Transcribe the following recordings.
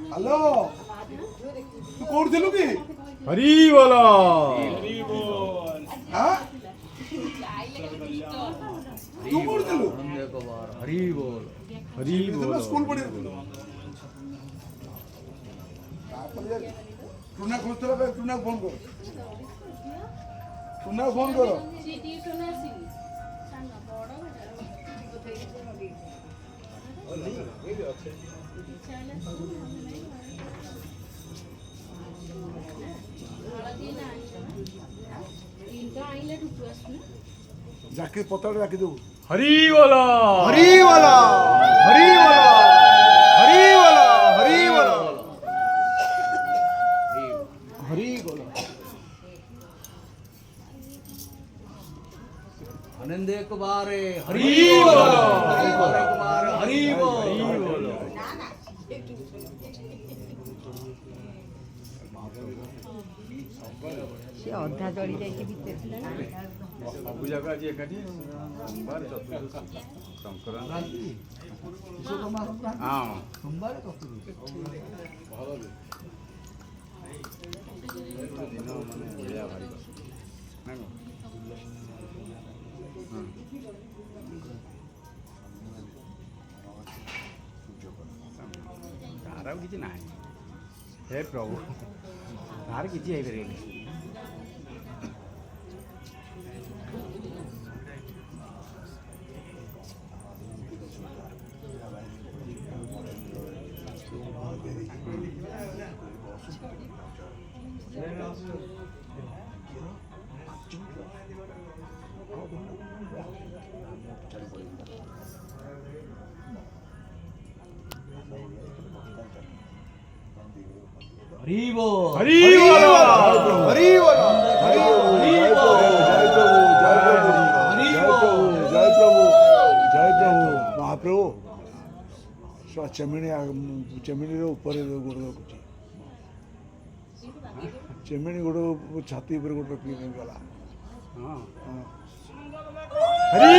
hello तू code दिलू की हरी वाला हां तू कोड दिलू हरी बोल हरी बोल स्कूल पढ़े टुना खोजते रहे टुना फोन करो टुना फोन करो जाके पता रखी दो हरी वाला हरी वाला हरी वाला हरी वाला हरी वाला हरी वाला आनंद एक बार हरी वाला एक बार हरी बोल ସେ ଅଧା ଜଳି ଯାଇକି ଭିତରେ ଥିଲା ନା ସବୁ ଜାଗା ଆଜି ଏକାଠି ସୋମବାର ଚତୁର୍ଦଶୀ ସଂକ୍ରାନ୍ତି ହଁ ସୋମବାର ଚତୁର୍ଥୀ ଦିନ ମାନେ ବଢ଼ିଆ ଭାରି ନା ତାର ଆଉ କିଛି ନାହିଁ ହେ ପ୍ରଭୁ ତାର କିଛି ହେଇପାରିବନି हरी बोल हरी वाला हरी वाला हरी बोल जय प्रभु जय प्रभु जय प्रभु महाप्रभु चेमिनी ऊपर गोड़ रखुची चेमिनी गोड़ छाती ऊपर गोड़ रखी गला हाँ हरी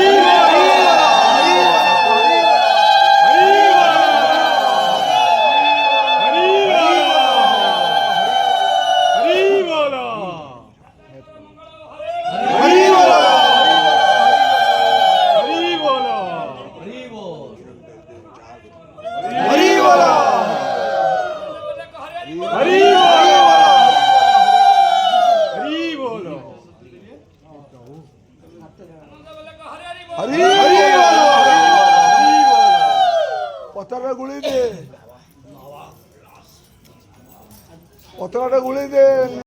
पतरा गुड़ी दे